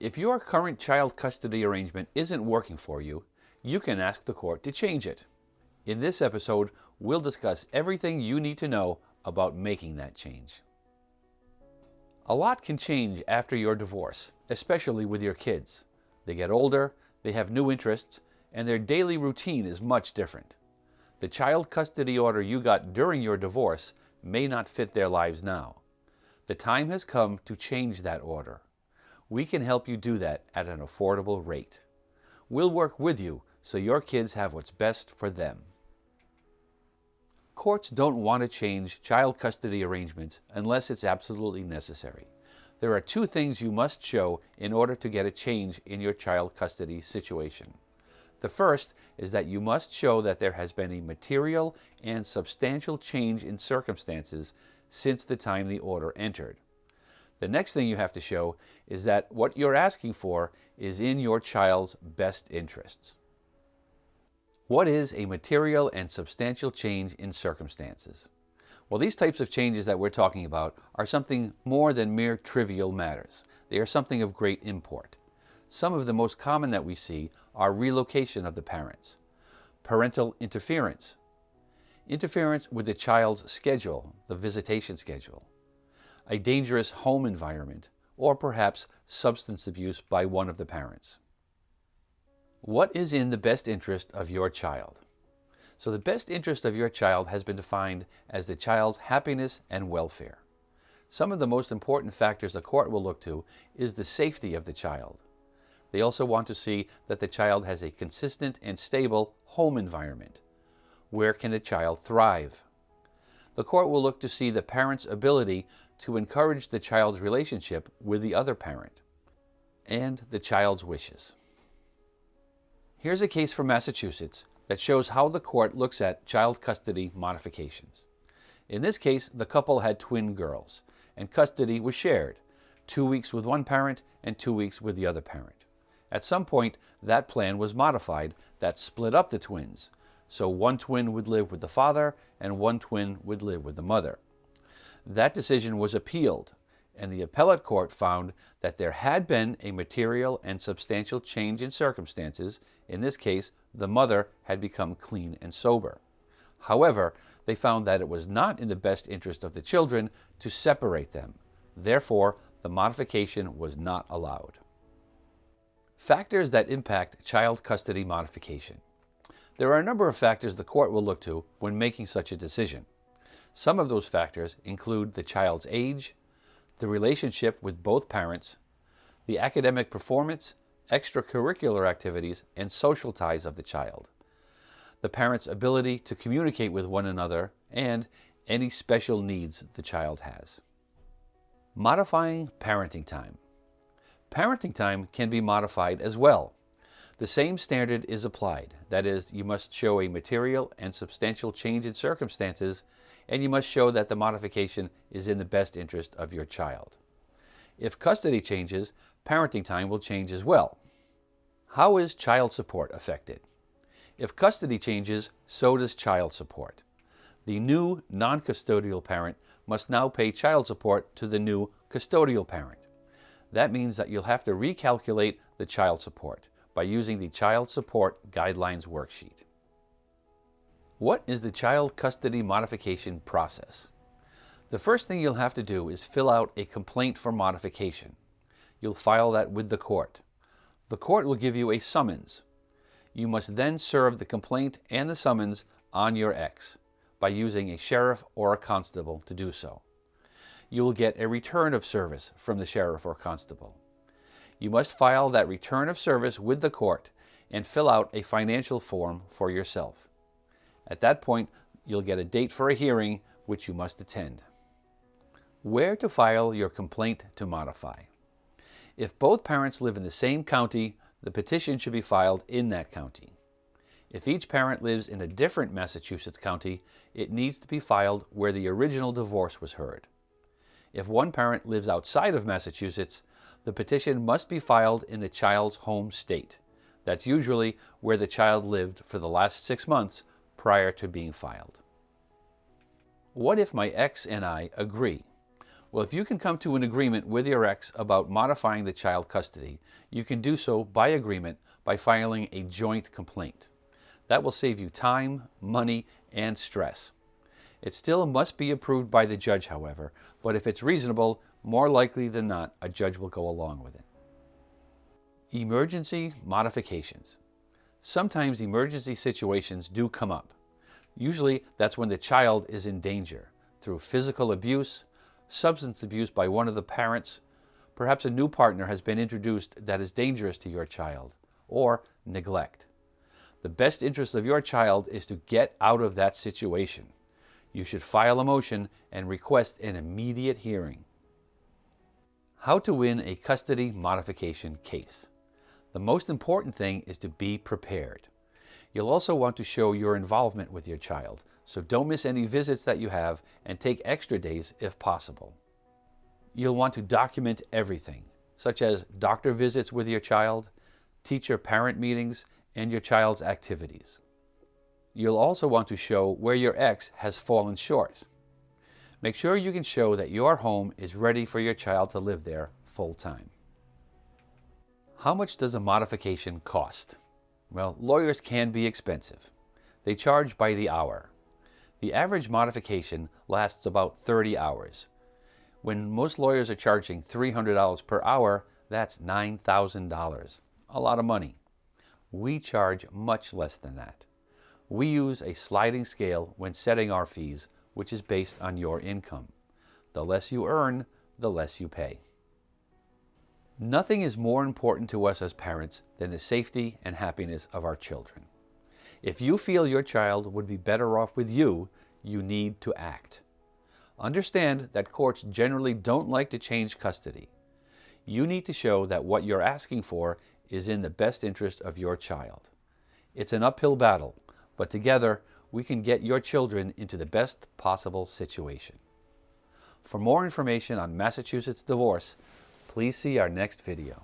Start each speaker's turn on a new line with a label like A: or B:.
A: If your current child custody arrangement isn't working for you, you can ask the court to change it. In this episode, we'll discuss everything you need to know about making that change. A lot can change after your divorce, especially with your kids. They get older, they have new interests, and their daily routine is much different. The child custody order you got during your divorce may not fit their lives now. The time has come to change that order. We can help you do that at an affordable rate. We'll work with you so your kids have what's best for them. Courts don't want to change child custody arrangements unless it's absolutely necessary. There are two things you must show in order to get a change in your child custody situation. The first is that you must show that there has been a material and substantial change in circumstances since the time the order entered. The next thing you have to show is that what you're asking for is in your child's best interests. What is a material and substantial change in circumstances? Well, these types of changes that we're talking about are something more than mere trivial matters. They are something of great import. Some of the most common that we see are relocation of the parents, parental interference, interference with the child's schedule, the visitation schedule, a dangerous home environment, or perhaps substance abuse by one of the parents. What is in the best interest of your child? So the best interest of your child has been defined as the child's happiness and welfare. Some of the most important factors the court will look to is the safety of the child. They also want to see that the child has a consistent and stable home environment. Where can the child thrive? The court will look to see the parent's ability to encourage the child's relationship with the other parent and the child's wishes. Here's a case from Massachusetts that shows how the court looks at child custody modifications. In this case, the couple had twin girls, and custody was shared, 2 weeks with one parent and 2 weeks with the other parent. At some point, that plan was modified that split up the twins, so one twin would live with the father and one twin would live with the mother. That decision was appealed, and the appellate court found that there had been a material and substantial change in circumstances. In this case, the mother had become clean and sober. However, they found that it was not in the best interest of the children to separate them. Therefore, the modification was not allowed. Factors that impact child custody modification. There are a number of factors the court will look to when making such a decision. Some of those factors include the child's age, the relationship with both parents, the academic performance, extracurricular activities, and social ties of the child, the parent's ability to communicate with one another, and any special needs the child has. Modifying parenting time. Parenting time can be modified as well. The same standard is applied. That is, you must show a material and substantial change in circumstances, and you must show that the modification is in the best interest of your child. If custody changes, parenting time will change as well. How is child support affected? If custody changes, so does child support. The new non-custodial parent must now pay child support to the new custodial parent. That means that you'll have to recalculate the child support by using the Child Support Guidelines worksheet. What is the child custody modification process? The first thing you'll have to do is fill out a complaint for modification. You'll file that with the court. The court will give you a summons. You must then serve the complaint and the summons on your ex by using a sheriff or a constable to do so. You will get a return of service from the sheriff or constable. You must file that return of service with the court and fill out a financial form for yourself. At that point, you'll get a date for a hearing which you must attend. Where to file your complaint to modify. If both parents live in the same county, the petition should be filed in that county. If each parent lives in a different Massachusetts county, it needs to be filed where the original divorce was heard. If one parent lives outside of Massachusetts, the petition must be filed in the child's home state. That's usually where the child lived for the last 6 months prior to being filed. What if my ex and I agree? Well, if you can come to an agreement with your ex about modifying the child custody, you can do so by agreement by filing a joint complaint. That will save you time, money, and stress. It still must be approved by the judge, however, but if it's reasonable, more likely than not, a judge will go along with it. Emergency modifications. Sometimes emergency situations do come up. Usually that's when the child is in danger through physical abuse, substance abuse by one of the parents, perhaps a new partner has been introduced that is dangerous to your child, or neglect. The best interest of your child is to get out of that situation. You should file a motion and request an immediate hearing. How to win a custody modification case. The most important thing is to be prepared. You'll also want to show your involvement with your child, so don't miss any visits that you have and take extra days if possible. You'll want to document everything, such as doctor visits with your child, teacher-parent meetings, and your child's activities. You'll also want to show where your ex has fallen short. Make sure you can show that your home is ready for your child to live there full-time. How much does a modification cost? Well, lawyers can be expensive. They charge by the hour. The average modification lasts about 30 hours. When most lawyers are charging $300 per hour, that's $9,000. A lot of money. We charge much less than that. We use a sliding scale when setting our fees, which is based on your income. The less you earn, the less you pay. Nothing is more important to us as parents than the safety and happiness of our children. If you feel your child would be better off with you, you need to act. Understand that courts generally don't like to change custody. You need to show that what you're asking for is in the best interest of your child. It's an uphill battle, but together we can get your children into the best possible situation. For more information on Massachusetts divorce, please see our next video.